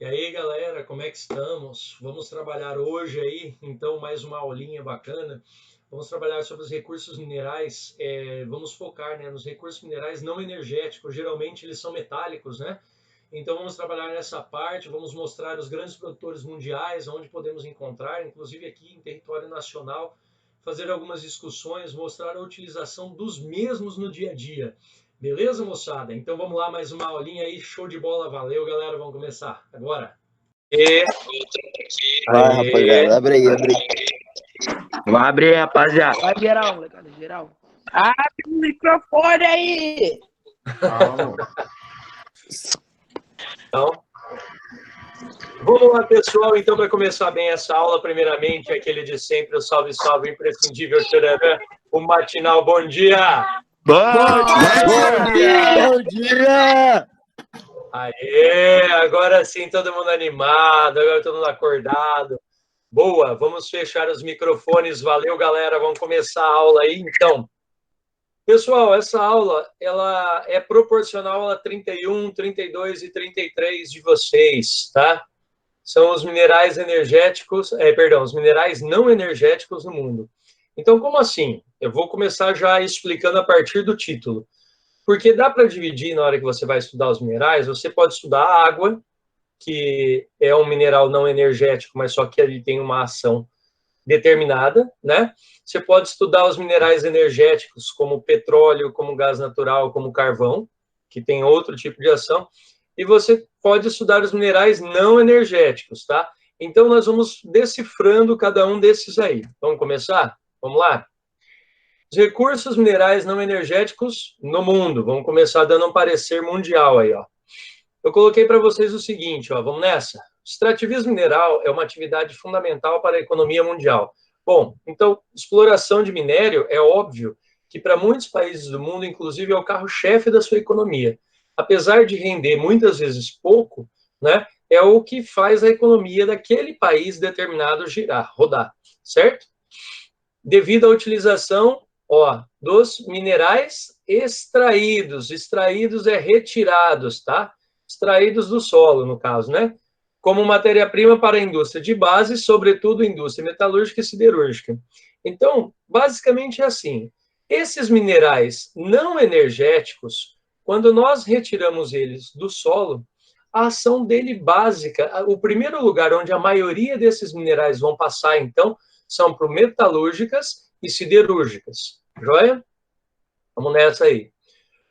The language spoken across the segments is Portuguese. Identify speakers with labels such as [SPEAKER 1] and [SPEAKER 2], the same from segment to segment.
[SPEAKER 1] E aí, galera, como é que estamos? Vamos trabalhar hoje aí, então, mais uma aulinha bacana. Vamos trabalhar sobre os recursos minerais. Vamos focar, né, nos recursos minerais não energéticos. Geralmente eles são metálicos, né? Então vamos trabalhar nessa parte. Vamos mostrar os grandes produtores mundiais, onde podemos encontrar, inclusive aqui em território nacional, fazer algumas discussões, mostrar a utilização dos mesmos no dia a dia. Beleza, moçada? Então vamos lá, mais uma aulinha aí, show de bola, valeu, galera, vamos começar agora.
[SPEAKER 2] Vai, rapaziada, abre aí.
[SPEAKER 3] Vamos abrir, rapaziada.
[SPEAKER 4] Vai geral, molecada, geral. Abre o microfone aí!
[SPEAKER 1] Então, vamos lá, pessoal. Então, para começar bem essa aula, primeiramente, aquele de sempre, o salve, salve, imprescindível, tchararã, o matinal, bom dia!
[SPEAKER 2] Bom dia!
[SPEAKER 1] Aê, agora sim, todo mundo animado, agora todo mundo acordado. Boa, vamos fechar os microfones, valeu, galera, vamos começar a aula aí, então. Pessoal, essa aula, ela é proporcional a 31, 32 e 33 de vocês, tá? São os minerais energéticos, os minerais não energéticos no mundo. Então, como assim? Eu vou começar já explicando a partir do título. Porque dá para dividir, na hora que você vai estudar os minerais, você pode estudar a água, que é um mineral não energético, mas só que ele tem uma ação determinada, né? Você pode estudar os minerais energéticos, como petróleo, como gás natural, como carvão, que tem outro tipo de ação, e você pode estudar os minerais não energéticos, tá? Então, nós vamos decifrando cada um desses aí. Vamos começar? Vamos lá? Os recursos minerais não energéticos no mundo. Vamos começar dando um parecer mundial aí, ó. Eu coloquei para vocês o seguinte, ó, vamos nessa? O extrativismo mineral é uma atividade fundamental para a economia mundial. Bom, então, exploração de minério é óbvio que para muitos países do mundo, inclusive, é o carro-chefe da sua economia. Apesar de render muitas vezes pouco, né, é o que faz a economia daquele país determinado girar, rodar, certo? Devido à utilização, ó, dos minerais extraídos. Extraídos é retirados, tá? Extraídos do solo, no caso, né? Como matéria-prima para a indústria de base, sobretudo indústria metalúrgica e siderúrgica. Então, basicamente é assim. Esses minerais não energéticos, quando nós retiramos eles do solo, a ação dele básica, o primeiro lugar onde a maioria desses minerais vão passar, então, são para metalúrgicas e siderúrgicas. Joia? Vamos nessa aí.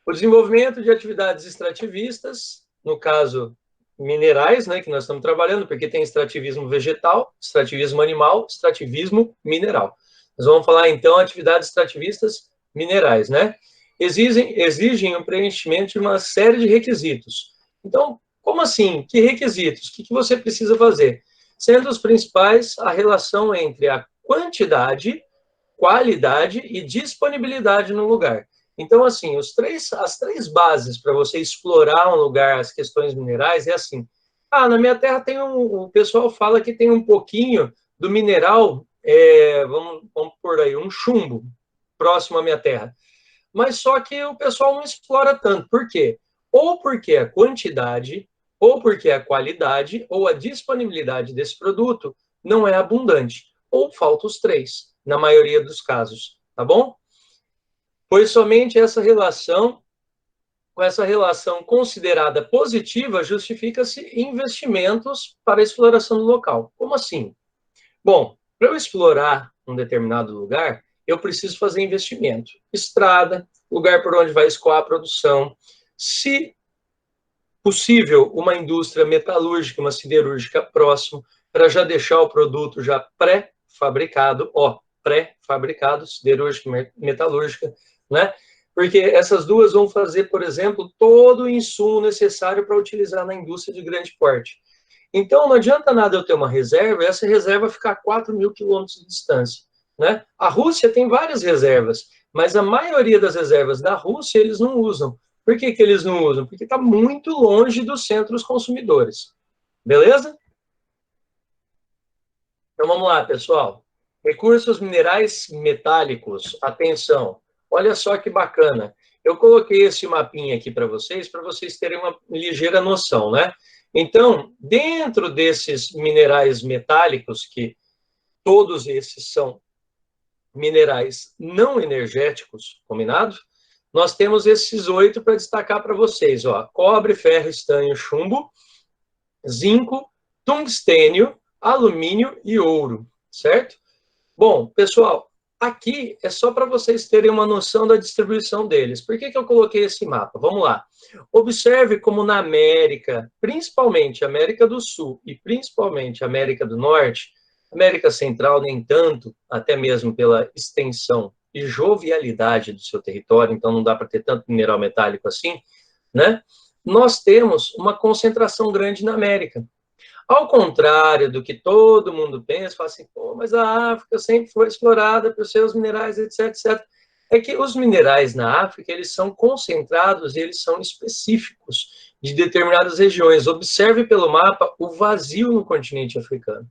[SPEAKER 1] O desenvolvimento de atividades extrativistas, no caso, minerais, né, que nós estamos trabalhando, porque tem extrativismo vegetal, extrativismo animal, extrativismo mineral. Nós vamos falar, então, atividades extrativistas minerais, né? Exigem o preenchimento de uma série de requisitos. Então, como assim? Que requisitos? O que você precisa fazer? Sendo os principais a relação entre a quantidade, qualidade e disponibilidade no lugar. Então, assim, as três bases para você explorar um lugar, as questões minerais, é assim. Ah, na minha terra tem o pessoal fala que tem um pouquinho do mineral, vamos por aí, um chumbo, próximo à minha terra. Mas só que o pessoal não explora tanto. Por quê? Ou porque a quantidade, ou porque a qualidade, ou a disponibilidade desse produto não é abundante. Ou falta os três, na maioria dos casos, tá bom? Pois somente com essa relação considerada positiva, justifica-se investimentos para a exploração do local. Como assim? Bom, para eu explorar um determinado lugar, eu preciso fazer investimento. Estrada, lugar por onde vai escoar a produção. Se possível, uma indústria metalúrgica, uma siderúrgica próximo, para já deixar o produto já pré-fabricado, pré-fabricado, siderúrgica, metalúrgica, né? Porque essas duas vão fazer, por exemplo, todo o insumo necessário para utilizar na indústria de grande porte. Então, não adianta nada eu ter uma reserva, essa reserva ficar a 4.000 quilômetros de distância, né? A Rússia tem várias reservas, mas a maioria das reservas da Rússia eles não usam. Por que eles não usam? Porque está muito longe dos centros consumidores. Beleza? Então, vamos lá, pessoal. Recursos minerais metálicos. Atenção. Olha só que bacana. Eu coloquei esse mapinha aqui para vocês terem uma ligeira noção, né? Então, dentro desses minerais metálicos, que todos esses são minerais não energéticos, combinado? Nós temos esses 8 para destacar para vocês, ó: cobre, ferro, estanho, chumbo, zinco, tungstênio, alumínio e ouro, certo? Bom, pessoal, aqui é só para vocês terem uma noção da distribuição deles. Por que eu coloquei esse mapa? Vamos lá. Observe como na América, principalmente América do Sul e principalmente América do Norte, América Central nem tanto, até mesmo pela extensão e jovialidade do seu território, então não dá para ter tanto mineral metálico assim, né? Nós temos uma concentração grande na América. Ao contrário do que todo mundo pensa, fala assim, pô, mas a África sempre foi explorada por seus minerais, etc, etc. É que os minerais na África, eles são concentrados e eles são específicos de determinadas regiões. Observe pelo mapa o vazio no continente africano.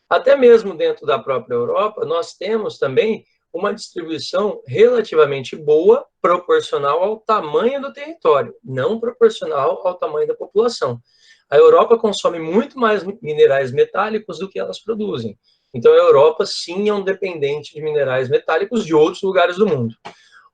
[SPEAKER 1] Até mesmo dentro da própria Europa, nós temos também uma distribuição relativamente boa, proporcional ao tamanho do território, não proporcional ao tamanho da população. A Europa consome muito mais minerais metálicos do que elas produzem. Então, a Europa, sim, é um dependente de minerais metálicos de outros lugares do mundo.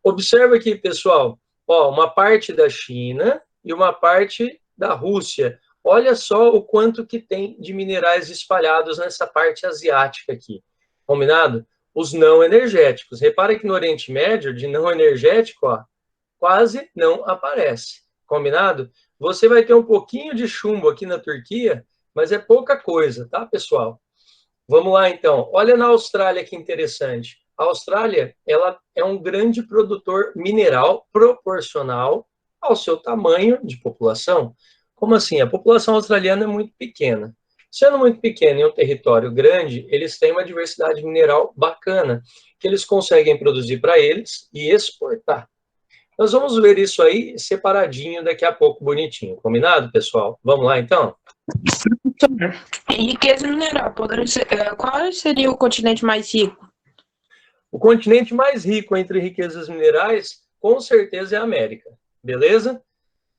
[SPEAKER 1] Observa aqui, pessoal, ó, uma parte da China e uma parte da Rússia. Olha só o quanto que tem de minerais espalhados nessa parte asiática aqui. Combinado? Os não energéticos. Repara que no Oriente Médio, de não energético, ó, quase não aparece. Combinado? Você vai ter um pouquinho de chumbo aqui na Turquia, mas é pouca coisa, tá, pessoal? Vamos lá, então. Olha na Austrália que interessante. A Austrália, ela é um grande produtor mineral proporcional ao seu tamanho de população. Como assim? A população australiana é muito pequena. Sendo muito pequena em um território grande, eles têm uma diversidade mineral bacana, que eles conseguem produzir para eles e exportar. Nós vamos ver isso aí separadinho daqui a pouco, bonitinho. Combinado, pessoal? Vamos lá, então?
[SPEAKER 4] Riqueza mineral. Qual seria o continente mais rico?
[SPEAKER 1] O continente mais rico entre riquezas minerais, com certeza, é a América. Beleza?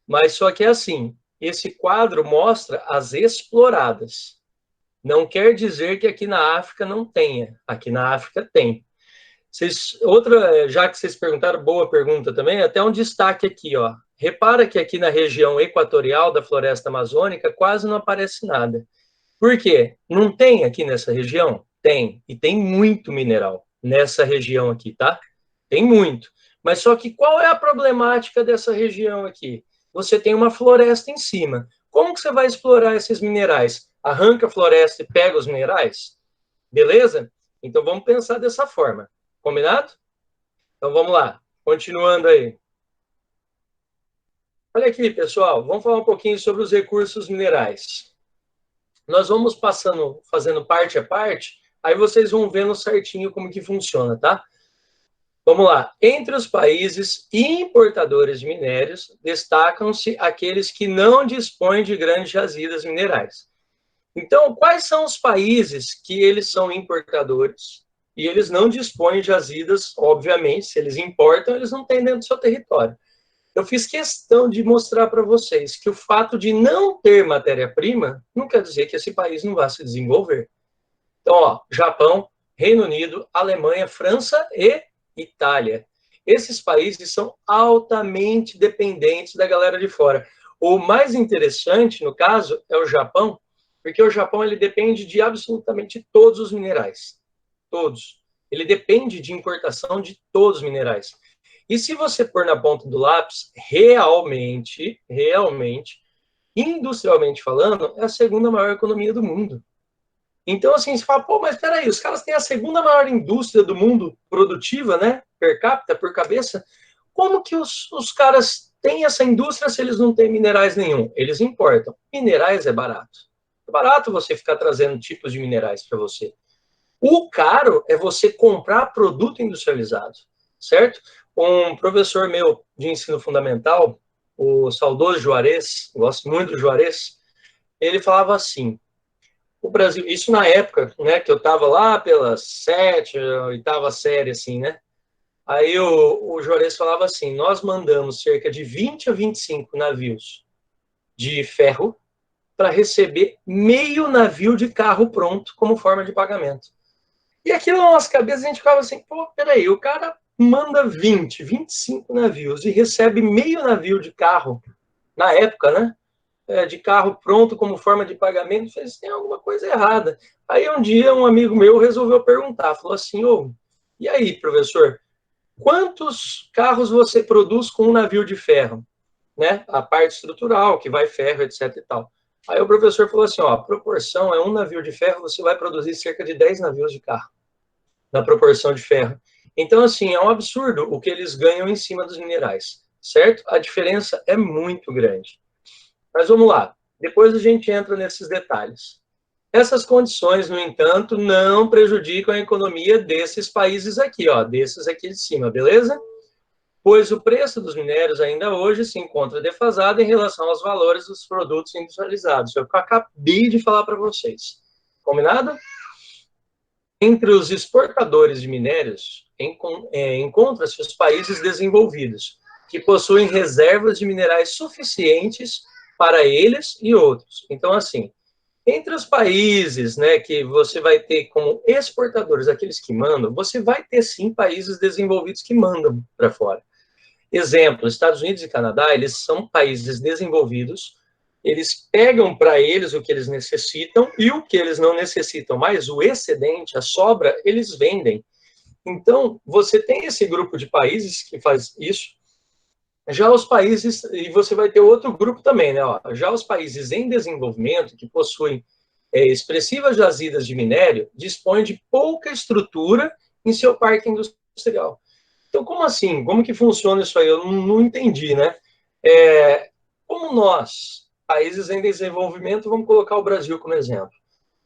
[SPEAKER 1] Mas só que é assim, esse quadro mostra as exploradas. Não quer dizer que aqui na África não tenha. Aqui na África tem. Já que vocês perguntaram, boa pergunta também, até um destaque aqui, ó. Repara que aqui na região equatorial da floresta amazônica quase não aparece nada. Por quê? Não tem aqui nessa região? Tem. E tem muito mineral nessa região aqui, tá? Tem muito. Mas só que qual é a problemática dessa região aqui? Você tem uma floresta em cima. Como que você vai explorar esses minerais? Arranca a floresta e pega os minerais? Beleza? Então vamos pensar dessa forma. Combinado? Então vamos lá. Continuando aí. Olha aqui, pessoal. Vamos falar um pouquinho sobre os recursos minerais. Nós vamos fazendo parte a parte, aí vocês vão vendo certinho como que funciona, tá? Vamos lá. Entre os países importadores de minérios, destacam-se aqueles que não dispõem de grandes jazidas minerais. Então, quais são os países que eles são importadores e eles não dispõem de jazidas, obviamente, se eles importam, eles não têm dentro do seu território. Eu fiz questão de mostrar para vocês que o fato de não ter matéria-prima não quer dizer que esse país não vá se desenvolver. Então, ó, Japão, Reino Unido, Alemanha, França e Itália. Esses países são altamente dependentes da galera de fora. O mais interessante, no caso, é o Japão, porque o Japão ele depende de absolutamente todos os minerais. Todos. Ele depende de importação de todos os minerais. E se você pôr na ponta do lápis, realmente, industrialmente falando, é a segunda maior economia do mundo. Então, assim, você fala, pô, mas peraí, os caras têm a segunda maior indústria do mundo produtiva, né? Per capita, por cabeça. Como que os caras têm essa indústria se eles não têm minerais nenhum? Eles importam. Minerais é barato. É barato você ficar trazendo tipos de minerais para você. O caro é você comprar produto industrializado, certo? Um professor meu de ensino fundamental, o saudoso Juarez, gosto muito do Juarez, ele falava assim, o Brasil, isso na época, né, que eu estava lá pela 7ª, 8ª série, assim, né? Aí o Juarez falava assim, nós mandamos cerca de 20 a 25 navios de ferro para receber meio navio de carro pronto como forma de pagamento. E aquilo na nossa cabeça a gente ficava assim, pô, peraí, o cara manda 20, 25 navios e recebe meio navio de carro, na época, né? De carro pronto como forma de pagamento, fez, tem alguma coisa errada. Aí um dia um amigo meu resolveu perguntar, falou assim, ô, e aí, professor, quantos carros você produz com um navio de ferro? Né? A parte estrutural, que vai ferro, etc e tal. Aí o professor falou assim, ó, a proporção é um navio de ferro, você vai produzir cerca de 10 navios de carro, na proporção de ferro. Então, assim, é um absurdo o que eles ganham em cima dos minerais, certo? A diferença é muito grande. Mas vamos lá, depois a gente entra nesses detalhes. Essas condições, no entanto, não prejudicam a economia desses países aqui, ó, desses aqui de cima, beleza? Pois o preço dos minérios ainda hoje se encontra defasado em relação aos valores dos produtos industrializados. É o que eu acabei de falar para vocês. Combinado? Entre os exportadores de minérios, encontram-se os países desenvolvidos, que possuem reservas de minerais suficientes para eles e outros. Então, assim, entre os países, né, que você vai ter como exportadores, aqueles que mandam, você vai ter, sim, países desenvolvidos que mandam para fora. Exemplo, Estados Unidos e Canadá, eles são países desenvolvidos, eles pegam para eles o que eles necessitam e o que eles não necessitam mais, o excedente, a sobra, eles vendem. Então, você tem esse grupo de países que faz isso. Já os países, e você vai ter outro grupo também, né? Ó, já os países em desenvolvimento, que possuem expressivas jazidas de minério, dispõem de pouca estrutura em seu parque industrial. Então, como assim? Como que funciona isso aí? Eu não entendi, né? Como nós, países em desenvolvimento, vamos colocar o Brasil como exemplo,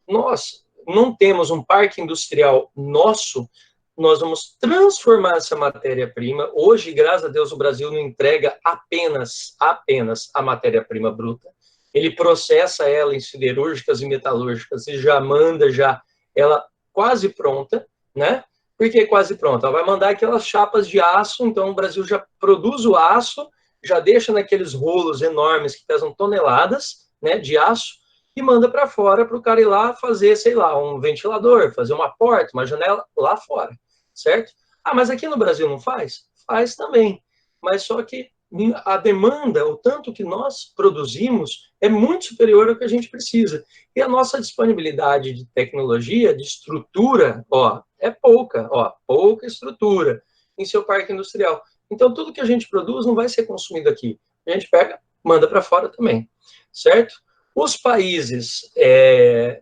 [SPEAKER 1] nós não temos um parque industrial nosso, nós vamos transformar essa matéria-prima. Hoje, graças a Deus, o Brasil não entrega apenas a matéria-prima bruta. Ele processa ela em siderúrgicas e metalúrgicas e já manda ela quase pronta, né? Por que quase pronta? Ela vai mandar aquelas chapas de aço, então o Brasil já produz o aço, já deixa naqueles rolos enormes que pesam toneladas, né, de aço, e manda para fora para o cara ir lá fazer, sei lá, um ventilador, fazer uma porta, uma janela lá fora, certo? Ah, mas aqui no Brasil não faz? Faz também, mas só que a demanda, o tanto que nós produzimos, é muito superior ao que a gente precisa. E a nossa disponibilidade de tecnologia, de estrutura, ó, é pouca, ó, pouca estrutura em seu parque industrial. Então, tudo que a gente produz não vai ser consumido aqui. A gente pega, manda para fora também, certo? Os países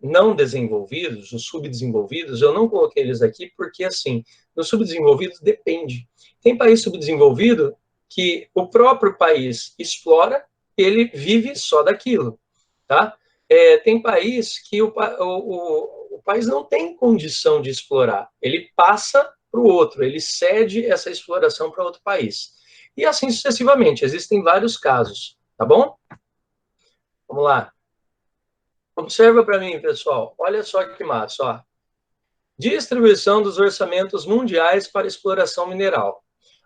[SPEAKER 1] não desenvolvidos, os subdesenvolvidos, eu não coloquei eles aqui porque, assim, nos subdesenvolvidos depende. Tem país subdesenvolvido que o próprio país explora, ele vive só daquilo, tá? Tem país que o país não tem condição de explorar, ele passa para o outro, ele cede essa exploração para outro país. E assim sucessivamente, existem vários casos, tá bom? Vamos lá. Observa para mim, pessoal. Olha só que massa, ó. Distribuição dos orçamentos mundiais para exploração mineral.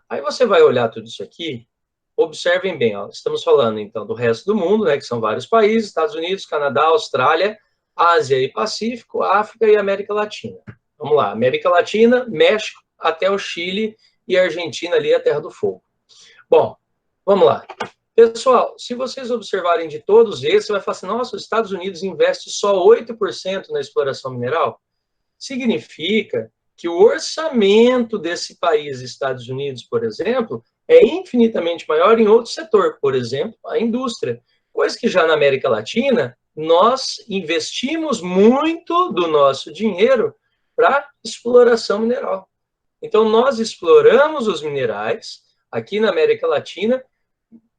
[SPEAKER 1] Aí você vai olhar tudo isso aqui, observem bem, ó. Estamos falando, então, do resto do mundo, né, que são vários países, Estados Unidos, Canadá, Austrália, Ásia e Pacífico, África e América Latina. Vamos lá, América Latina, México, até o Chile e Argentina, ali, a Terra do Fogo. Bom, vamos lá. Pessoal, se vocês observarem de todos esses, você vai falar assim, nossa, os Estados Unidos investe só 8% na exploração mineral? Significa que o orçamento desse país, Estados Unidos, por exemplo, é infinitamente maior em outro setor, por exemplo, a indústria. Coisa que já na América Latina, nós investimos muito do nosso dinheiro para exploração mineral. Então, nós exploramos os minerais aqui na América Latina,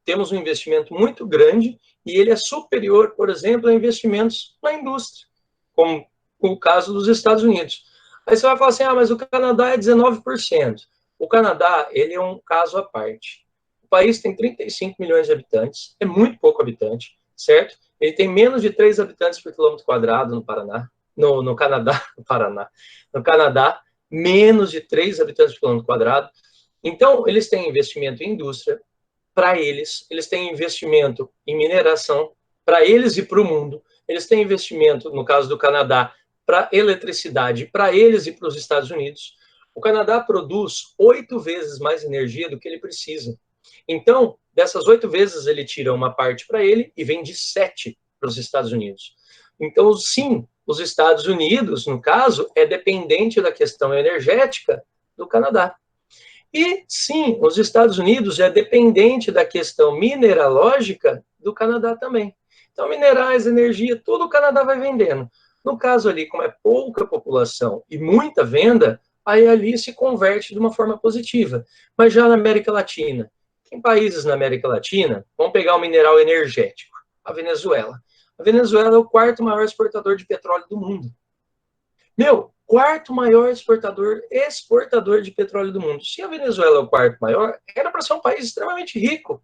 [SPEAKER 1] temos um investimento muito grande e ele é superior, por exemplo, a investimentos na indústria, como o caso dos Estados Unidos. Aí você vai falar assim, ah, mas o Canadá é 19%. O Canadá, ele é um caso à parte. O país tem 35 milhões de habitantes, é muito pouco habitante, certo? Ele tem menos de 3 habitantes por quilômetro quadrado no Paraná, no Canadá, no Canadá, menos de 3 habitantes por quilômetro quadrado. Então, eles têm investimento em indústria, para eles têm investimento em mineração, para eles e para o mundo. Eles têm investimento, no caso do Canadá, para eletricidade, para eles e para os Estados Unidos. O Canadá produz 8 vezes mais energia do que ele precisa. Então, dessas 8 vezes, ele tira uma parte para ele e vende 7 para os Estados Unidos. Então, sim, os Estados Unidos, no caso, é dependente da questão energética do Canadá. E, sim, os Estados Unidos é dependente da questão mineralógica do Canadá também. Então, minerais, energia, tudo o Canadá vai vendendo. No caso ali, como é pouca população e muita venda, aí ali se converte de uma forma positiva. Mas já na América Latina, tem países na América Latina, vamos pegar o mineral energético, a Venezuela. A Venezuela é o 4º maior exportador de petróleo do mundo. Meu, 4º maior exportador de petróleo do mundo. Se a Venezuela é o 4º maior, era para ser um país extremamente rico.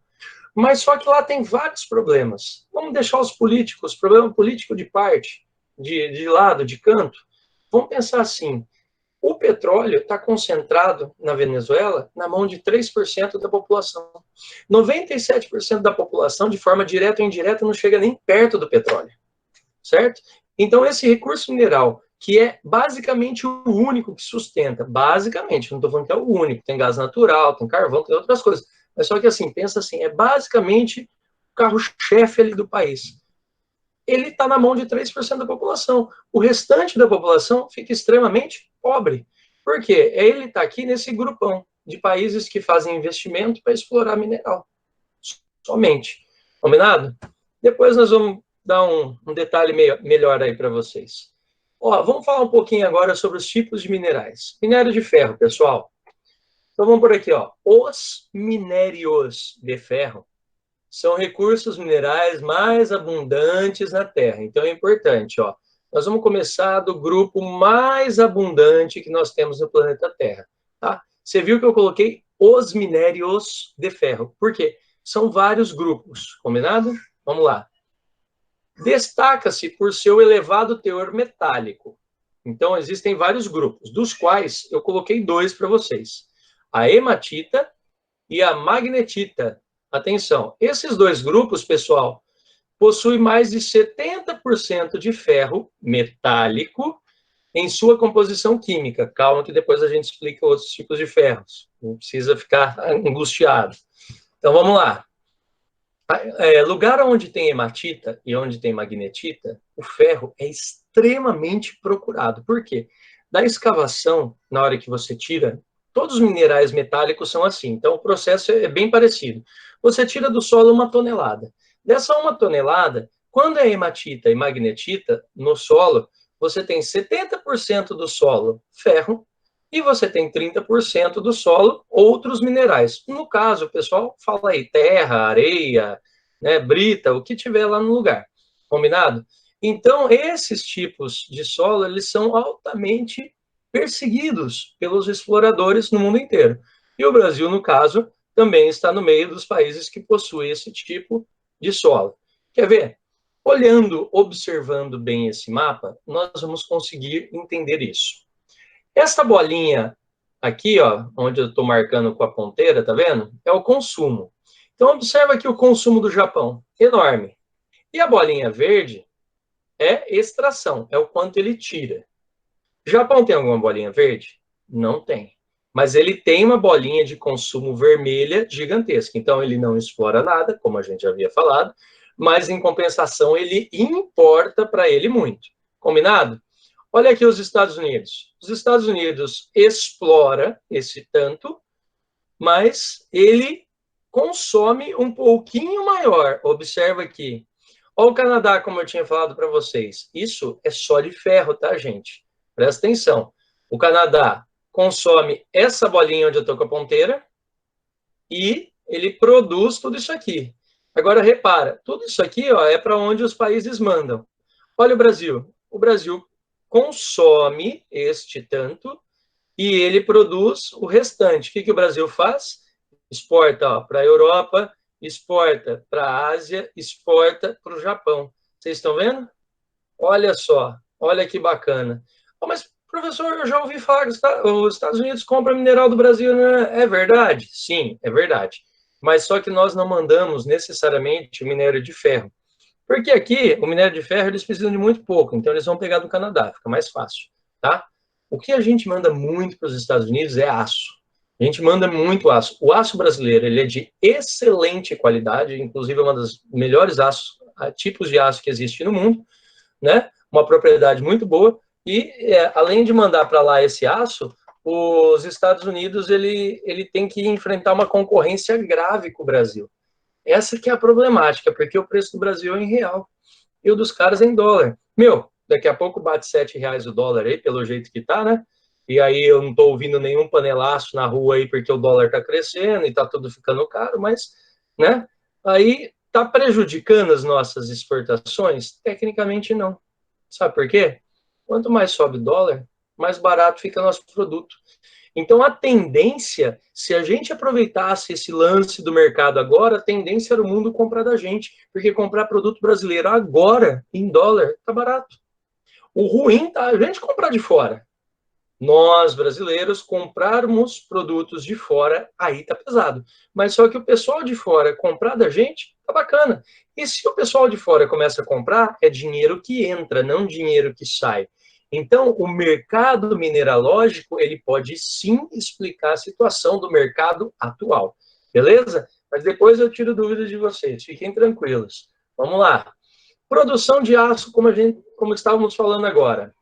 [SPEAKER 1] Mas só que lá tem vários problemas. Vamos deixar os políticos, problema político de parte, de lado, de canto. Vamos pensar assim, o petróleo está concentrado na Venezuela na mão de 3% da população. 97% da população, de forma direta ou indireta, não chega nem perto do petróleo, certo? Então, esse recurso mineral, que é basicamente o único que sustenta, basicamente, não estou falando que é o único, tem gás natural, tem carvão, tem outras coisas, mas só que assim, pensa assim, é basicamente o carro-chefe ali do país. Ele está na mão de 3% da população. O restante da população fica extremamente pobre. Por quê? Ele está aqui nesse grupão de países que fazem investimento para explorar mineral. Somente. Combinado? Depois nós vamos dar um detalhe melhor aí para vocês. Ó, vamos falar um pouquinho agora sobre os tipos de minerais. Minério de ferro, pessoal. Então vamos por aqui, ó. Os minérios de ferro são recursos minerais mais abundantes na Terra. Então é importante, ó. Nós vamos começar do grupo mais abundante que nós temos no planeta Terra, tá? Você viu que eu coloquei os minérios de ferro. Por quê? São vários grupos, combinado? Vamos lá. Destaca-se por seu elevado teor metálico. Então existem vários grupos, dos quais eu coloquei 2 para vocês. A hematita e a magnetita. Atenção, esses 2 grupos, pessoal, possuem mais de 70% de ferro metálico em sua composição química. Calma que depois a gente explica outros tipos de ferros. Não precisa ficar angustiado. Então, vamos lá. Lugar onde tem hematita e onde tem magnetita, o ferro é extremamente procurado. Por quê? Da escavação, na hora que você tira, todos os minerais metálicos são assim. Então, o processo é bem parecido. Você tira do solo 1 tonelada. Dessa 1 tonelada, quando é hematita e magnetita no solo, você tem 70% do solo ferro e você tem 30% do solo outros minerais. No caso, o pessoal fala aí terra, areia, né, brita, o que tiver lá no lugar. Combinado? Então, esses tipos de solo, eles são altamente perseguidos pelos exploradores no mundo inteiro. E o Brasil, no caso, também está no meio dos países que possuem esse tipo de solo. Quer ver? Olhando, observando bem esse mapa, nós vamos conseguir entender isso. Essa bolinha aqui, ó, onde eu estou marcando com a ponteira, tá vendo? É o consumo. Então, observa aqui o consumo do Japão, enorme. E a bolinha verde é extração, é o quanto ele tira. O Japão tem alguma bolinha verde? Não tem. Mas ele tem uma bolinha de consumo vermelha gigantesca. Então, ele não explora nada, como a gente já havia falado, mas, em compensação, ele importa para ele muito. Combinado? Olha aqui os Estados Unidos. Os Estados Unidos explora esse tanto, mas ele consome um pouquinho maior. Observa aqui. Olha o Canadá, como eu tinha falado para vocês. Isso é só de ferro, tá, gente? Presta atenção. O Canadá consome essa bolinha onde eu estou com a ponteira e ele produz tudo isso aqui. Agora, repara, tudo isso aqui, ó, é para onde os países mandam. Olha o Brasil. O Brasil consome este tanto e ele produz o restante. O que o Brasil faz? Exporta para a Europa, exporta para a Ásia, exporta para o Japão. Vocês estão vendo? Olha só, olha que bacana. Oh, mas, professor, eu já ouvi falar que os Estados Unidos compram mineral do Brasil, né? É verdade? Sim, é verdade. Mas só que nós não mandamos necessariamente o minério de ferro. Porque aqui, o minério de ferro, eles precisam de muito pouco, então eles vão pegar do Canadá, fica mais fácil, tá? O que a gente manda muito para os Estados Unidos é aço. A gente manda muito aço. O aço brasileiro, ele é de excelente qualidade, inclusive é uma das melhores aços, tipos de aço que existe no mundo, né? Uma propriedade muito boa, e além de mandar para lá esse aço, os Estados Unidos, ele tem que enfrentar uma concorrência grave com o Brasil. Essa que é a problemática, porque o preço do Brasil é em real e o dos caras é em dólar. Meu, daqui a pouco bate R$ 7 o dólar aí, pelo jeito que tá, né? E aí eu não tô ouvindo nenhum panelaço na rua aí, porque o dólar tá crescendo e tá tudo ficando caro, mas, né? Aí tá prejudicando as nossas exportações? Tecnicamente não. Sabe por quê? Quanto mais sobe o dólar, mais barato fica nosso produto. Então, a tendência, se a gente aproveitasse esse lance do mercado agora, a tendência era o mundo comprar da gente, porque comprar produto brasileiro agora, em dólar, tá barato. O ruim tá a gente comprar de fora. Nós, brasileiros, comprarmos produtos de fora, aí tá pesado. Mas só que o pessoal de fora comprar da gente, tá bacana. E se o pessoal de fora começa a comprar, é dinheiro que entra, não dinheiro que sai. Então, o mercado mineralógico, ele pode sim explicar a situação do mercado atual. Beleza? Mas depois eu tiro dúvidas de vocês, fiquem tranquilos. Vamos lá. Produção de aço, como estávamos falando agora.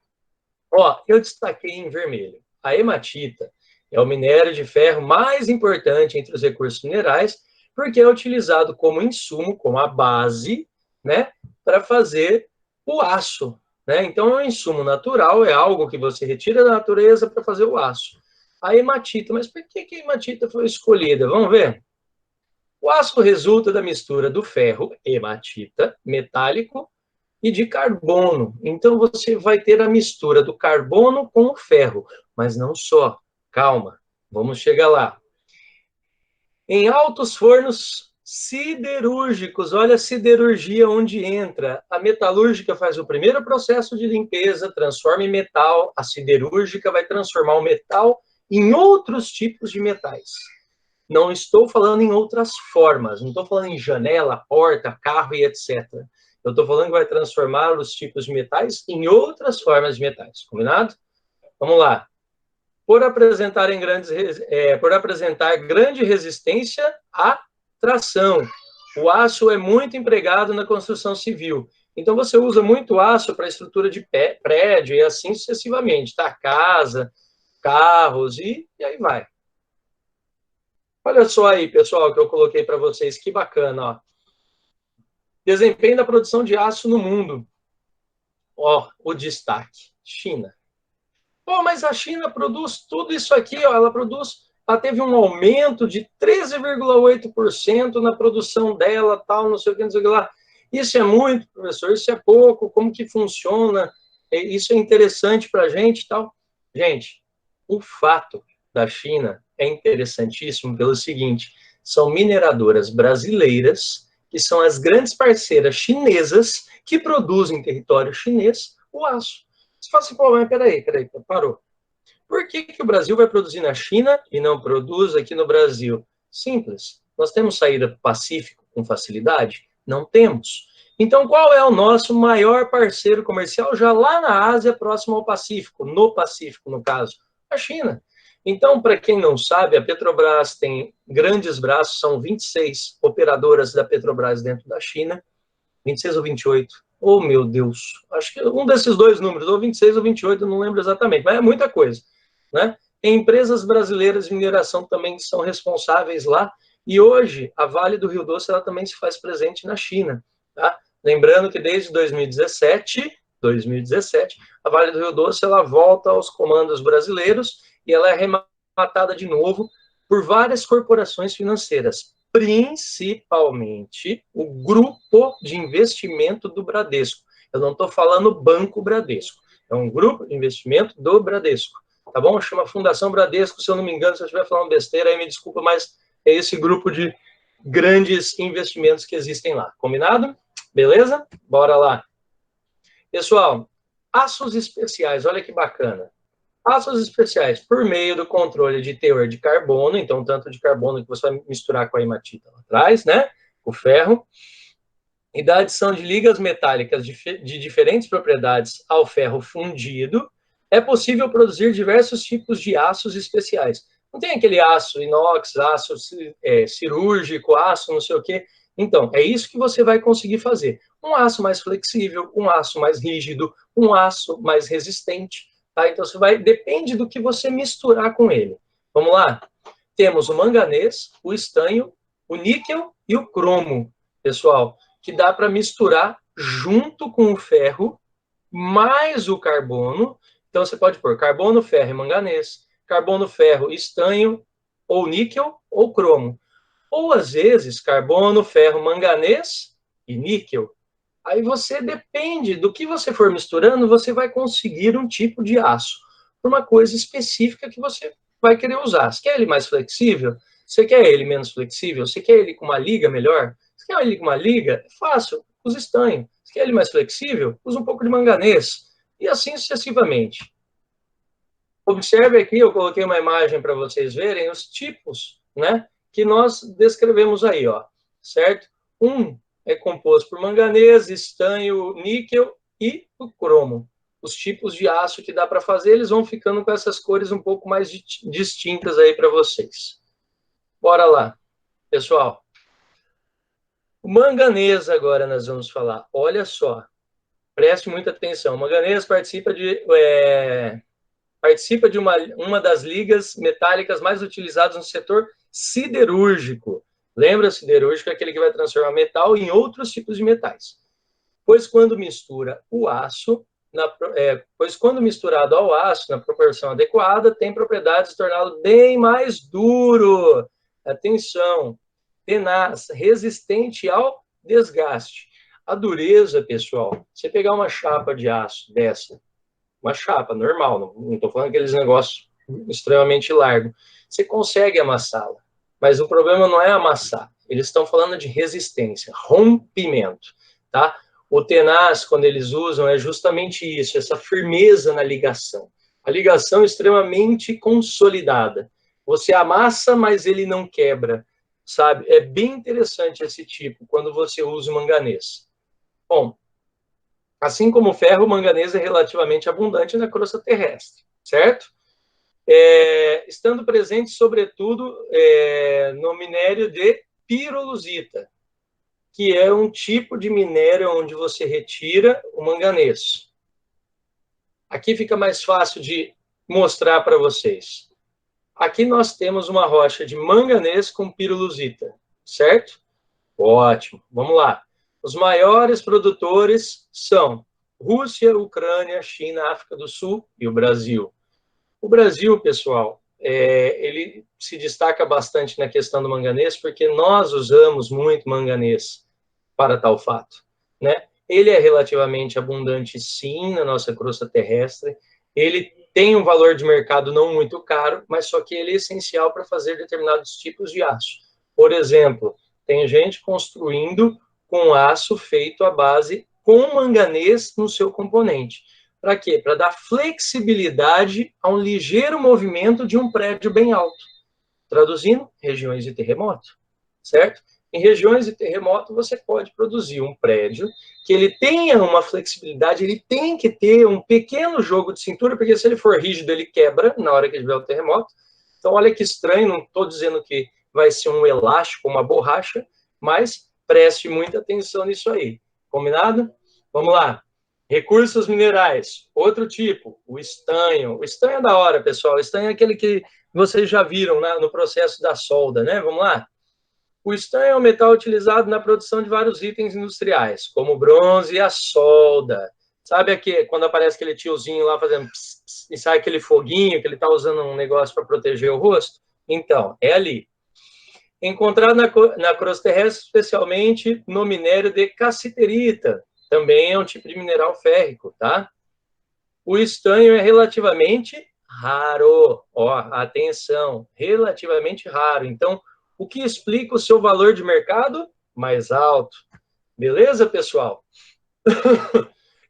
[SPEAKER 1] Ó, eu destaquei em vermelho. A hematita é o minério de ferro mais importante entre os recursos minerais, porque é utilizado como insumo, como a base, né, para fazer o aço, né? Então, é um insumo natural, é algo que você retira da natureza para fazer o aço. A hematita, mas por que a hematita foi escolhida? Vamos ver? O aço resulta da mistura do ferro, hematita, metálico, e de carbono. Então, você vai ter a mistura do carbono com o ferro, mas não só. Calma, vamos chegar lá. Em altos fornos siderúrgicos, olha a siderurgia onde entra. A metalúrgica faz o primeiro processo de limpeza, transforma em metal, a siderúrgica vai transformar o metal em outros tipos de metais. Não estou falando em outras formas, não estou falando em janela, porta, carro e etc. Eu estou falando que vai transformar os tipos de metais em outras formas de metais, combinado? Vamos lá. Por apresentar grande resistência à tração. O aço é muito empregado na construção civil. Então, você usa muito aço para a estrutura de prédio e assim sucessivamente, tá? Casa, carros e aí vai. Olha só aí, pessoal, que eu coloquei para vocês, que bacana, ó. Desempenho da produção de aço no mundo. Ó, o destaque. China. Pô, mas a China produz tudo isso aqui, ó, ela teve um aumento de 13,8% na produção dela, tal, não sei o que, não sei o que lá. Isso é muito, professor, isso é pouco, como que funciona? Isso é interessante para a gente, tal. Gente, o fato da China é interessantíssimo pelo seguinte, são mineradoras brasileiras, que são as grandes parceiras chinesas que produzem em território chinês o aço. Você fala assim, pô, mas peraí, parou. Por que o Brasil vai produzir na China e não produz aqui no Brasil? Simples. Nós temos saída para o Pacífico com facilidade? Não temos. Então, qual é o nosso maior parceiro comercial já lá na Ásia, próximo ao Pacífico? No Pacífico, no caso, a China. Então, para quem não sabe, a Petrobras tem grandes braços, são 26 operadoras da Petrobras dentro da China, 26 ou 28. Oh, meu Deus. Acho que um desses dois números, ou 26 ou 28, eu não lembro exatamente, mas é muita coisa, né? Tem empresas brasileiras de mineração também que são responsáveis lá, e hoje a Vale do Rio Doce ela também se faz presente na China, tá? Lembrando que desde 2017, a Vale do Rio Doce ela volta aos comandos brasileiros e ela é arrematada de novo por várias corporações financeiras, principalmente o grupo de investimento do Bradesco. Eu não estou falando Banco Bradesco, é um grupo de investimento do Bradesco, tá bom? Chama Fundação Bradesco, se eu não me engano, se eu estiver falando besteira, aí me desculpa, mas é esse grupo de grandes investimentos que existem lá, combinado? Beleza? Bora lá. Pessoal, aços especiais, olha que bacana. Aços especiais, por meio do controle de teor de carbono, então tanto de carbono que você vai misturar com a hematita lá atrás, né? O ferro. e da adição de ligas metálicas de diferentes propriedades ao ferro fundido, é possível produzir diversos tipos de aços especiais. Não tem aquele aço inox, aço cirúrgico, aço não sei o quê. Então, é isso que você vai conseguir fazer. Um aço mais flexível, um aço mais rígido, um aço mais resistente. Tá? Então, depende do que você misturar com ele. Vamos lá? Temos o manganês, o estanho, o níquel e o cromo, pessoal, que dá para misturar junto com o ferro, mais o carbono. Então, você pode pôr carbono, ferro e manganês, carbono, ferro, estanho, ou níquel, ou cromo. Ou, às vezes, carbono, ferro, manganês e níquel. Aí você, depende do que você for misturando, você vai conseguir um tipo de aço, por uma coisa específica que você vai querer usar. Você quer ele mais flexível? Você quer ele menos flexível? Você quer ele com uma liga melhor? Você quer ele com uma liga? É fácil, usa estanho. Você quer ele mais flexível? Usa um pouco de manganês. E assim sucessivamente. Observe aqui, eu coloquei uma imagem para vocês verem os tipos, né, que nós descrevemos aí, ó, certo? Um é composto por manganês, estanho, níquel e o cromo. Os tipos de aço que dá para fazer, eles vão ficando com essas cores um pouco mais distintas aí para vocês. Bora lá, pessoal. O manganês agora nós vamos falar. Olha só, preste muita atenção. O manganês participa de uma das ligas metálicas mais utilizadas no setor siderúrgico. Lembra, siderúrgico é aquele que vai transformar metal em outros tipos de metais. Pois quando misturado ao aço na proporção adequada, tem propriedades de torná-lo bem mais duro. Atenção, tenaz, resistente ao desgaste. A dureza, pessoal, você pegar uma chapa de aço dessa, uma chapa normal, não estou falando aqueles negócios extremamente largos, você consegue amassá-la. Mas o problema não é amassar, eles estão falando de resistência, rompimento, tá? O tenaz, quando eles usam, é justamente isso, essa firmeza na ligação. A ligação é extremamente consolidada. Você amassa, mas ele não quebra, sabe? É bem interessante esse tipo, quando você usa o manganês. Bom, assim como o ferro, o manganês é relativamente abundante na crosta terrestre, certo? Estando presente, sobretudo, no minério de pirolusita, que é um tipo de minério onde você retira o manganês. Aqui fica mais fácil de mostrar para vocês. Aqui nós temos uma rocha de manganês com pirolusita, certo? Ótimo, vamos lá. Os maiores produtores são Rússia, Ucrânia, China, África do Sul e o Brasil. O Brasil, pessoal, ele se destaca bastante na questão do manganês, porque nós usamos muito manganês para tal fato, né? Ele é relativamente abundante, sim, na nossa crosta terrestre. Ele tem um valor de mercado não muito caro, mas só que ele é essencial para fazer determinados tipos de aço. Por exemplo, tem gente construindo com aço feito à base com manganês no seu componente. Para quê? Para dar flexibilidade a um ligeiro movimento de um prédio bem alto. Traduzindo, regiões de terremoto, certo? Em regiões de terremoto, você pode produzir um prédio que ele tenha uma flexibilidade, ele tem que ter um pequeno jogo de cintura, porque se ele for rígido, ele quebra na hora que tiver o terremoto. Então, olha que estranho, não estou dizendo que vai ser um elástico, uma borracha, mas preste muita atenção nisso aí. Combinado? Vamos lá. Recursos minerais, outro tipo, o estanho. O estanho é da hora, pessoal. O estanho é aquele que vocês já viram, né, no processo da solda, né? Vamos lá. O estanho é um metal utilizado na produção de vários itens industriais, como o bronze e a solda. Sabe aqui, quando aparece aquele tiozinho lá fazendo pss, pss, e sai aquele foguinho, que ele está usando um negócio para proteger o rosto? Então, é ali. Encontrado na crosta terrestre, especialmente no minério de cassiterita. Também é um tipo de mineral férrico, tá? O estanho é relativamente raro. Ó, atenção, relativamente raro. Então, o que explica o seu valor de mercado mais alto. Beleza, pessoal?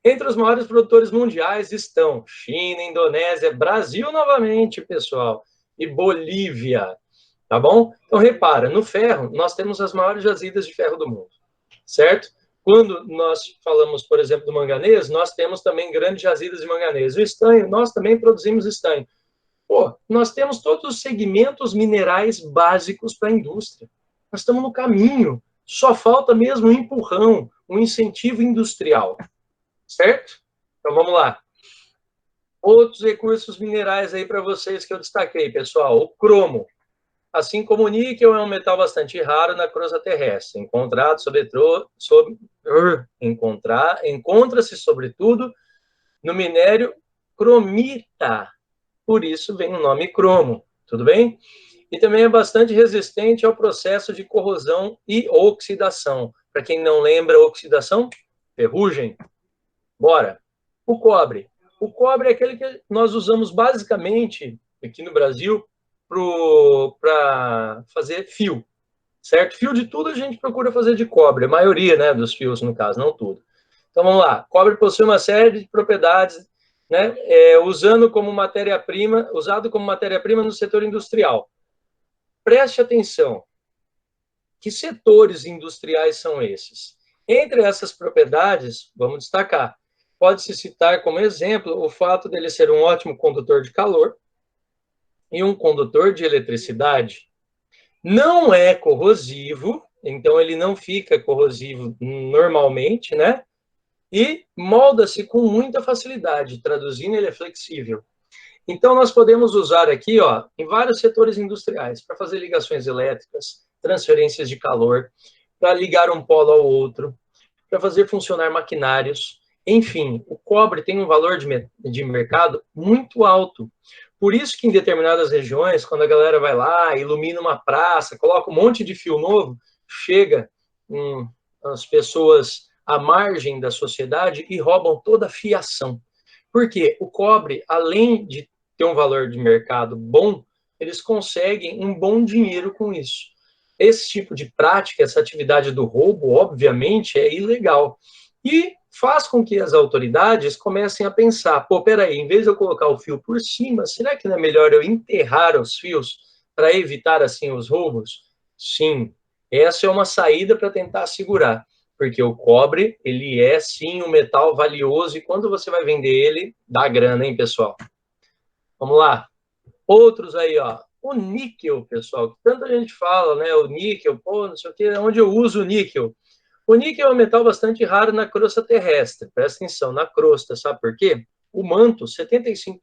[SPEAKER 1] Entre os maiores produtores mundiais estão China, Indonésia, Brasil novamente, pessoal, e Bolívia. Tá bom? Então, repara, no ferro, nós temos as maiores jazidas de ferro do mundo, certo? quando nós falamos, por exemplo, do manganês, nós temos também grandes jazidas de manganês. O estanho, nós também produzimos estanho. Pô, nós temos todos os segmentos minerais básicos para a indústria. Nós estamos no caminho. Só falta mesmo um empurrão, um incentivo industrial. Certo? Então, vamos lá. Outros recursos minerais aí para vocês que eu destaquei, pessoal. O cromo. Assim como o níquel é um metal bastante raro na crosta terrestre, encontra-se sobretudo no minério cromita, por isso vem o nome cromo, tudo bem? E também é bastante resistente ao processo de corrosão e oxidação. Para quem não lembra, oxidação, ferrugem. Bora. O cobre. O cobre é aquele que nós usamos basicamente aqui no Brasil para fazer fio, certo? Fio de tudo a gente procura fazer de cobre, a maioria, né, dos fios, no caso, não tudo. Então, vamos lá. Cobre possui uma série de propriedades, né, usado como matéria-prima no setor industrial. Preste atenção. Que setores industriais são esses? Entre essas propriedades, vamos destacar, pode-se citar como exemplo o fato dele ser um ótimo condutor de calor, e um condutor de eletricidade. Não é corrosivo, então ele não fica corrosivo normalmente, né? E molda-se com muita facilidade, traduzindo, ele é flexível. Então, nós podemos usar aqui, ó, em vários setores industriais, para fazer ligações elétricas, transferências de calor, para ligar um polo ao outro, para fazer funcionar maquinários. Enfim, o cobre tem um valor de mercado muito alto. Por isso que em determinadas regiões, quando a galera vai lá, ilumina uma praça, coloca um monte de fio novo, chega as pessoas à margem da sociedade e roubam toda a fiação. Por quê? O cobre, além de ter um valor de mercado bom, eles conseguem um bom dinheiro com isso. Esse tipo de prática, essa atividade do roubo, obviamente, é ilegal. E faz com que as autoridades comecem a pensar, pô, peraí, em vez de eu colocar o fio por cima, será que não é melhor eu enterrar os fios para evitar, assim, os roubos? Sim, essa é uma saída para tentar segurar, porque o cobre, ele é, sim, um metal valioso, e quando você vai vender ele, dá grana, hein, pessoal? Vamos lá. Outros aí, ó. O níquel, pessoal, que tanta gente fala, né, o níquel, pô, não sei o que, onde eu uso o níquel? O níquel é um metal bastante raro na crosta terrestre. Presta atenção, na crosta, sabe por quê? O manto, 75%,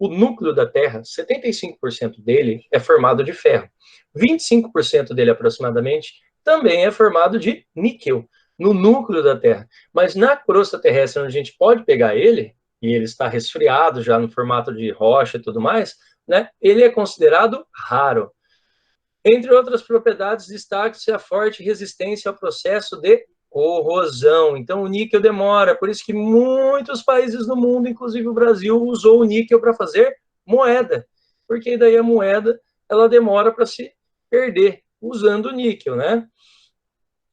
[SPEAKER 1] o núcleo da Terra, 75% dele é formado de ferro. 25% dele, aproximadamente, também é formado de níquel, no núcleo da Terra. Mas na crosta terrestre, onde a gente pode pegar ele, e ele está resfriado já no formato de rocha e tudo mais, né, ele é considerado raro. Entre outras propriedades, destaca-se a forte resistência ao processo de corrosão. Então, o níquel demora, por isso que muitos países do mundo, inclusive o Brasil, usou o níquel para fazer moeda, porque daí a moeda, ela demora para se perder, usando o níquel, né?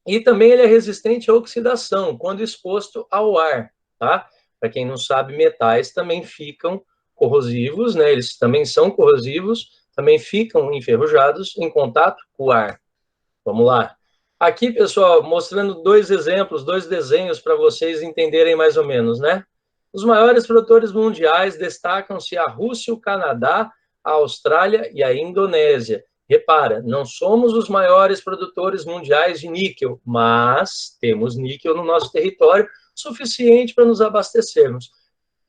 [SPEAKER 1] E também ele é resistente à oxidação, quando exposto ao ar, tá? Para quem não sabe, metais também ficam corrosivos, né? Eles também são corrosivos, também ficam enferrujados em contato com o ar. Vamos lá. Aqui, pessoal, mostrando dois exemplos, dois desenhos para vocês entenderem mais ou menos, né? Os maiores produtores mundiais destacam-se a Rússia, o Canadá, a Austrália e a Indonésia. Repara, não somos os maiores produtores mundiais de níquel, mas temos níquel no nosso território suficiente para nos abastecermos.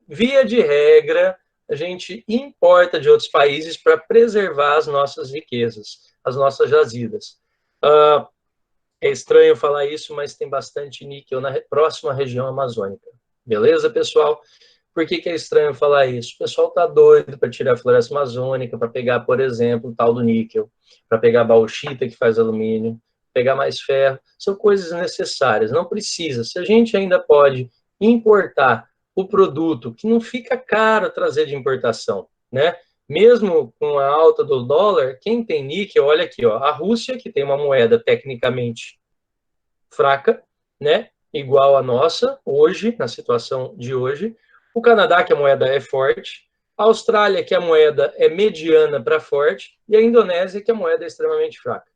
[SPEAKER 1] Via de regra, a gente importa de outros países para preservar as nossas riquezas, as nossas jazidas. É estranho falar isso, mas tem bastante níquel na próxima região amazônica. Beleza, pessoal? Por que é estranho falar isso? O pessoal está doido para tirar a floresta amazônica, para pegar, por exemplo, o tal do níquel, para pegar bauxita que faz alumínio, pegar mais ferro. São coisas necessárias, não precisa. Se a gente ainda pode importar o produto, que não fica caro trazer de importação, né? Mesmo com a alta do dólar, quem tem níquel, olha aqui, ó, a Rússia, que tem uma moeda tecnicamente fraca, né? Igual a nossa, hoje, na situação de hoje. O Canadá, que a moeda é forte. A Austrália, que a moeda é mediana para forte. E a Indonésia, que a moeda é extremamente fraca.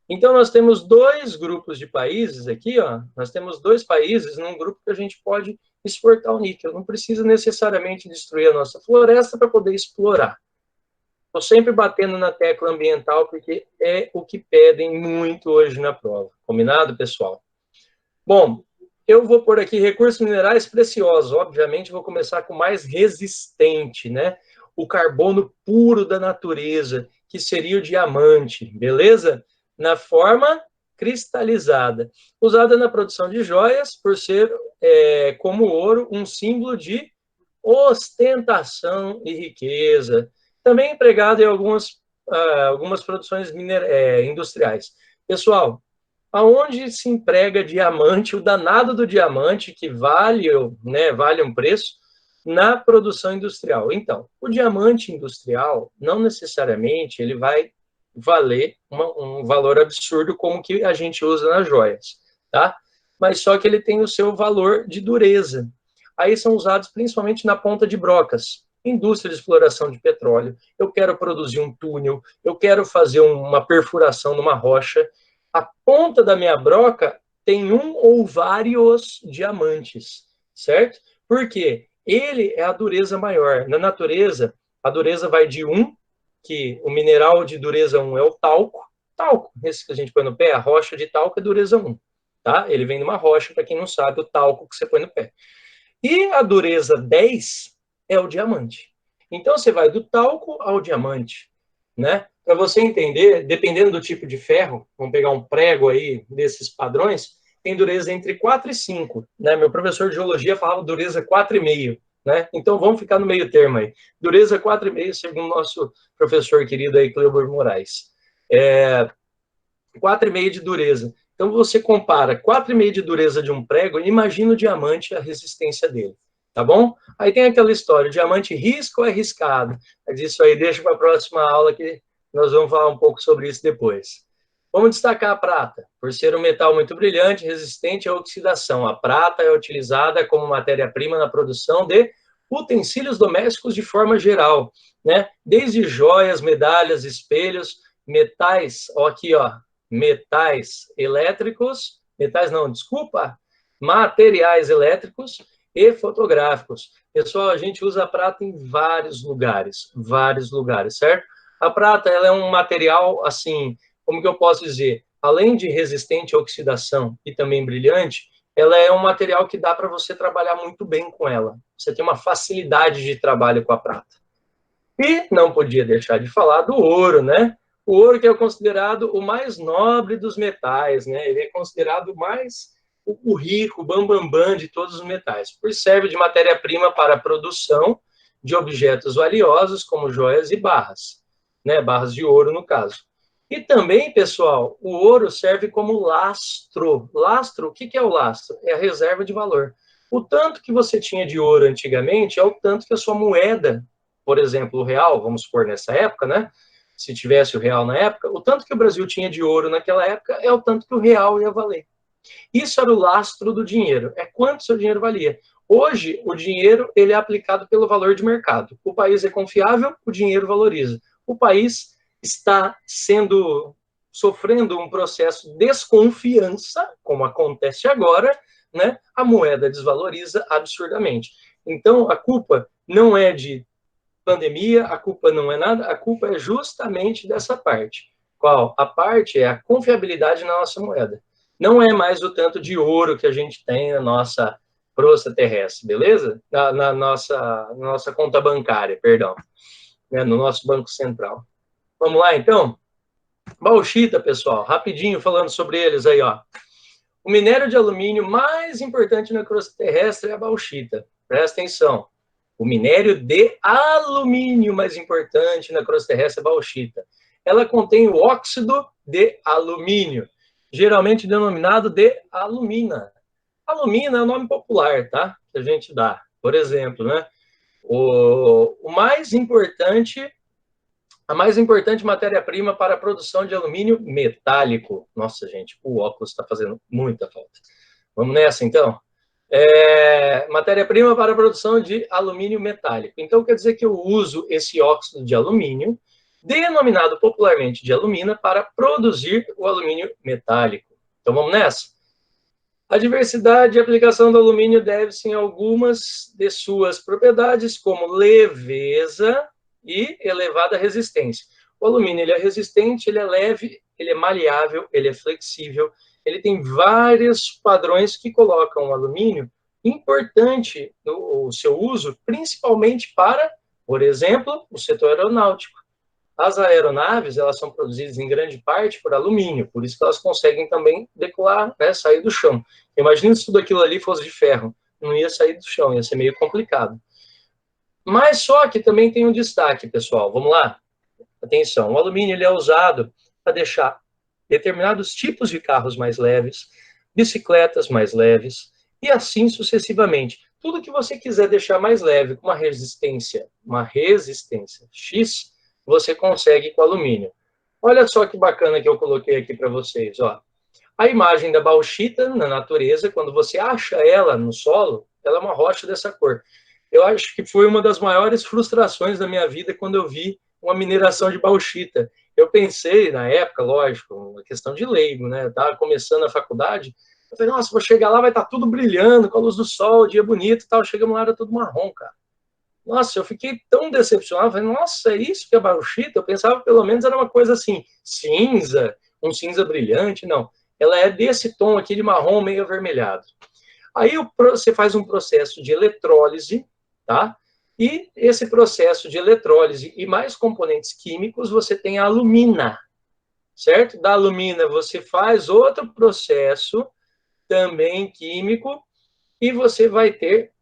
[SPEAKER 1] Então, nós temos dois grupos de países aqui, ó. Nós temos dois países num grupo que a gente pode exportar o níquel. Não precisa necessariamente destruir a nossa floresta para poder explorar. Estou sempre batendo na tecla ambiental, porque é o que pedem muito hoje na prova. Combinado, pessoal? Bom, eu vou pôr aqui recursos minerais preciosos. Obviamente, vou começar com o mais resistente, né? O carbono puro da natureza, que seria o diamante, beleza? Na forma cristalizada. Usada na produção de joias, por ser, como ouro, um símbolo de ostentação e riqueza. Também empregado em algumas produções industriais. Pessoal, aonde se emprega diamante, o danado do diamante, que vale, né, vale um preço, na produção industrial? Então, o diamante industrial, não necessariamente ele vai valer um valor absurdo como que a gente usa nas joias, tá? Mas só que ele tem o seu valor de dureza. Aí são usados principalmente na ponta de brocas, indústria de exploração de petróleo. Eu quero produzir um túnel, eu quero fazer uma perfuração numa rocha. A ponta da minha broca tem um ou vários diamantes, certo? Por quê? Ele é a dureza maior. Na natureza, a dureza vai de 1, que o mineral de dureza 1 é o talco. Talco, esse que a gente põe no pé, a rocha de talco é dureza 1. Tá? Ele vem de uma rocha, para quem não sabe, o talco que você põe no pé. E a dureza 10 é o diamante. Então, você vai do talco ao diamante, né? Para você entender, dependendo do tipo de ferro, vamos pegar um prego aí desses padrões, tem dureza entre 4 e 5, né? Meu professor de geologia falava dureza 4,5, né? Então, vamos ficar no meio termo aí. Dureza 4,5, segundo o nosso professor querido aí, Cleber Moraes. 4,5 de dureza. Então, você compara 4,5 de dureza de um prego e imagina o diamante, a resistência dele, tá bom? Aí tem aquela história, o diamante risca ou é riscado? Mas isso aí deixa para a próxima aula, que nós vamos falar um pouco sobre isso depois. Vamos destacar a prata, por ser um metal muito brilhante, resistente à oxidação. A prata é utilizada como matéria-prima na produção de utensílios domésticos de forma geral, né? Desde joias, medalhas, espelhos, metais, ó, aqui, ó, metais elétricos, materiais elétricos e fotográficos. Pessoal, a gente usa a prata em vários lugares, certo? A prata, ela é um material, assim, como que eu posso dizer? Além de resistente à oxidação e também brilhante, ela é um material que dá para você trabalhar muito bem com ela. Você tem uma facilidade de trabalho com a prata. E não podia deixar de falar do ouro, né? O ouro que é considerado o mais nobre dos metais, né? Ele é considerado o rico, o bambambam de todos os metais, pois serve de matéria-prima para a produção de objetos valiosos, como joias e barras, né? Barras de ouro, no caso. E também, pessoal, o ouro serve como lastro. Lastro, o que é o lastro? É a reserva de valor. O tanto que você tinha de ouro antigamente é o tanto que a sua moeda, por exemplo, o real, vamos supor nessa época, né? Se tivesse o real na época, o tanto que o Brasil tinha de ouro naquela época é o tanto que o real ia valer. Isso era o lastro do dinheiro, é quanto seu dinheiro valia. Hoje, o dinheiro ele é aplicado pelo valor de mercado. O país é confiável, o dinheiro valoriza. O país está sofrendo um processo de desconfiança, como acontece agora, né? A moeda desvaloriza absurdamente. Então, a culpa não é de pandemia, a culpa não é nada, a culpa é justamente dessa parte. Qual? A parte é a confiabilidade na nossa moeda. Não é mais o tanto de ouro que a gente tem na nossa crosta terrestre, beleza? Na nossa conta bancária, perdão, né? No nosso Banco Central. Vamos lá, então? Bauxita, pessoal, rapidinho falando sobre eles aí, ó. O minério de alumínio mais importante na crosta terrestre é a bauxita. Presta atenção. O minério de alumínio mais importante na crosta terrestre é a bauxita. Ela contém o óxido de alumínio, geralmente denominado de alumina. Alumina é o nome popular, tá? Que a gente dá. Por exemplo, né? A mais importante matéria-prima para a produção de alumínio metálico. Nossa, gente, o óculos está fazendo muita falta. Vamos nessa, então? Matéria-prima para a produção de alumínio metálico. Então, quer dizer que eu uso esse óxido de alumínio denominado popularmente de alumina, para produzir o alumínio metálico. Então vamos nessa? A diversidade de aplicação do alumínio deve-se em algumas de suas propriedades, como leveza e elevada resistência. O alumínio ele é resistente, ele é leve, ele é maleável, ele é flexível, ele tem vários padrões que colocam o alumínio importante no seu uso, principalmente para, por exemplo, o setor aeronáutico. As aeronaves, elas são produzidas em grande parte por alumínio, por isso que elas conseguem também decolar, né, sair do chão. Imagina se tudo aquilo ali fosse de ferro, não ia sair do chão, ia ser meio complicado. Mas só que também tem um destaque, pessoal, vamos lá? Atenção, o alumínio ele é usado para deixar determinados tipos de carros mais leves, bicicletas mais leves, e assim sucessivamente. Tudo que você quiser deixar mais leve, com uma resistência X, você consegue com alumínio. Olha só que bacana que eu coloquei aqui para vocês, ó. A imagem da bauxita na natureza, quando você acha ela no solo, ela é uma rocha dessa cor. Eu acho que foi uma das maiores frustrações da minha vida quando eu vi uma mineração de bauxita. Eu pensei, na época, lógico, uma questão de leigo, né? Eu estava começando a faculdade, eu falei, nossa, vou chegar lá, vai estar tudo brilhando, com a luz do sol, dia bonito e tal. Chegamos lá, era tudo marrom, cara. Nossa, eu fiquei tão decepcionado, falei, nossa, é isso que é bauxita? Eu pensava que pelo menos era uma coisa assim, cinza, um cinza brilhante, não. Ela é desse tom aqui de marrom meio avermelhado. Aí você faz um processo de eletrólise, tá? E esse processo de eletrólise e mais componentes químicos, você tem a alumina, certo? Da alumina você faz outro processo, também químico, e você vai ter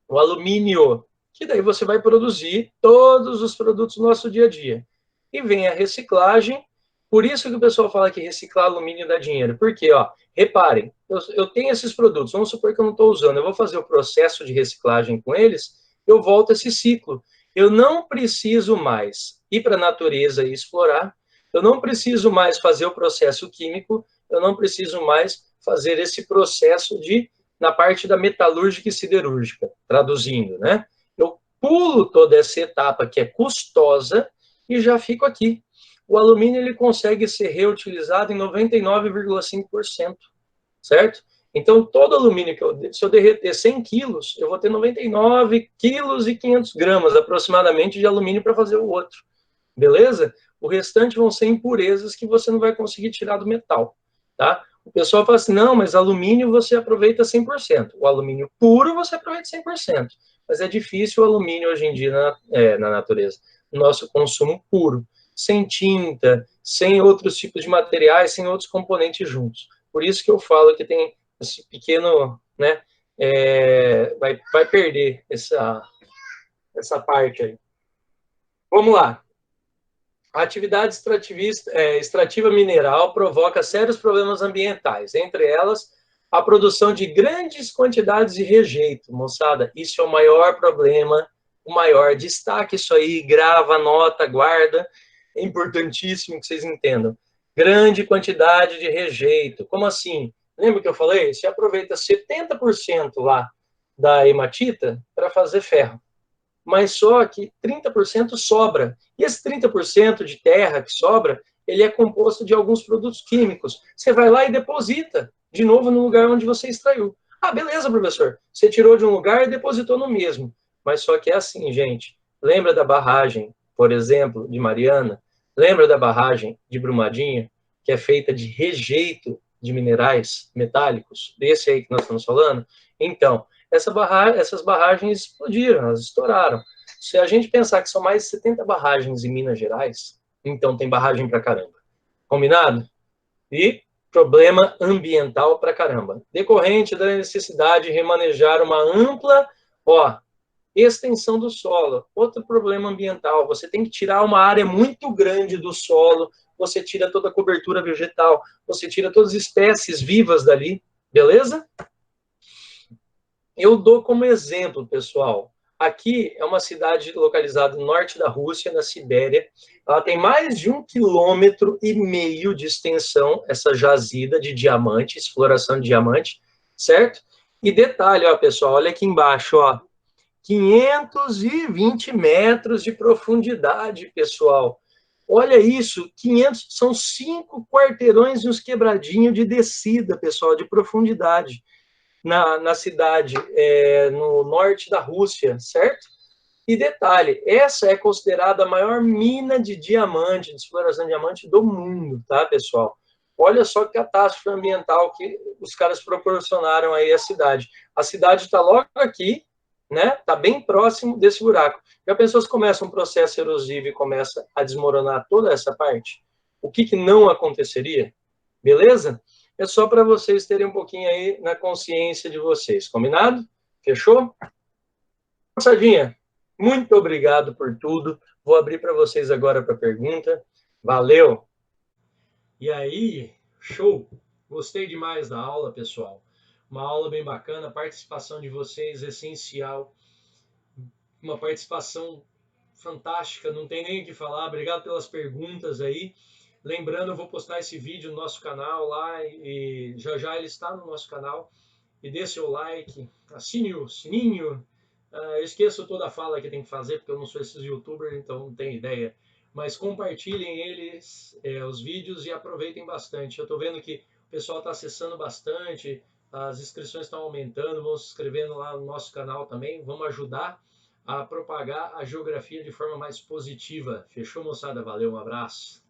[SPEAKER 1] o alumínio, que daí você vai produzir todos os produtos do nosso dia a dia. E vem a reciclagem, por isso que o pessoal fala que reciclar alumínio dá dinheiro. Porque, ó, reparem, eu tenho esses produtos, vamos supor que eu não estou usando, eu vou fazer o processo de reciclagem com eles, eu volto a esse ciclo. Eu não preciso mais ir para a natureza e explorar, eu não preciso mais fazer o processo químico, eu não preciso mais fazer esse processo na parte da metalúrgica e siderúrgica, traduzindo, né? Eu pulo toda essa etapa que é custosa e já fico aqui. O alumínio ele consegue ser reutilizado em 99,5%, certo? Então, todo alumínio se eu derreter 100 quilos, eu vou ter 99 quilos e 500 gramas aproximadamente de alumínio para fazer o outro, beleza? O restante vão ser impurezas que você não vai conseguir tirar do metal, tá? O pessoal fala assim, não, mas alumínio você aproveita 100%. O alumínio puro você aproveita 100%. Mas é difícil o alumínio hoje em dia na natureza. O nosso consumo puro. Sem tinta, sem outros tipos de materiais, sem outros componentes juntos. Por isso que eu falo que tem esse pequeno, né, vai perder essa parte aí. Vamos lá. A atividade extrativa mineral provoca sérios problemas ambientais, entre elas a produção de grandes quantidades de rejeito. Moçada, isso é o maior problema, o maior. Destaque isso aí, grava, anota, guarda. É importantíssimo que vocês entendam. Grande quantidade de rejeito. Como assim? Lembra que eu falei? Você aproveita 70% lá da hematita para fazer ferro. Mas só que 30% sobra. E esse 30% de terra que sobra, ele é composto de alguns produtos químicos. Você vai lá e deposita de novo no lugar onde você extraiu. Ah, beleza, professor. Você tirou de um lugar e depositou no mesmo. Mas só que é assim, gente. Lembra da barragem, por exemplo, de Mariana? Lembra da barragem de Brumadinho, que é feita de rejeito de minerais metálicos? Desse aí que nós estamos falando? Então, essas barragens explodiram, elas estouraram. Se a gente pensar que são mais de 70 barragens em Minas Gerais, então tem barragem pra caramba. Combinado? E problema ambiental pra caramba. Decorrente da necessidade de remanejar uma ampla, extensão do solo. Outro problema ambiental, você tem que tirar uma área muito grande do solo, você tira toda a cobertura vegetal, você tira todas as espécies vivas dali, beleza? Eu dou como exemplo, pessoal, aqui é uma cidade localizada no norte da Rússia, na Sibéria. Ela tem mais de 1,5 km de extensão, essa jazida de diamante, exploração de diamante, certo? E detalhe, ó, pessoal, olha aqui embaixo, ó, 520 metros de profundidade, pessoal. Olha isso, 500, são 5 quarteirões e uns quebradinhos de descida, pessoal, de profundidade na cidade, no norte da Rússia, certo? E detalhe, essa é considerada a maior mina de diamante, de exploração de diamante do mundo, tá, pessoal? Olha só que catástrofe ambiental que os caras proporcionaram aí à cidade. A cidade está logo aqui, né? Está bem próximo desse buraco. Já pensou se começa um processo erosivo e começa a desmoronar toda essa parte? O que não aconteceria? Beleza? É só para vocês terem um pouquinho aí na consciência de vocês. Combinado? Fechou? Moçadinha, muito obrigado por tudo. Vou abrir para vocês agora para pergunta. Valeu! E aí, show! Gostei demais da aula, pessoal. Uma aula bem bacana, a participação de vocês é essencial. Uma participação fantástica, não tem nem o que falar. Obrigado pelas perguntas aí. Lembrando, eu vou postar esse vídeo no nosso canal lá e já ele está no nosso canal. E dê seu like, assine o sininho. Eu esqueço toda a fala que tem que fazer, porque eu não sou esses youtubers, então não tenho ideia. Mas compartilhem eles, os vídeos, e aproveitem bastante. Eu estou vendo que o pessoal está acessando bastante, as inscrições estão aumentando, vão se inscrevendo lá no nosso canal também. Vamos ajudar a propagar a geografia de forma mais positiva. Fechou, moçada? Valeu, um abraço.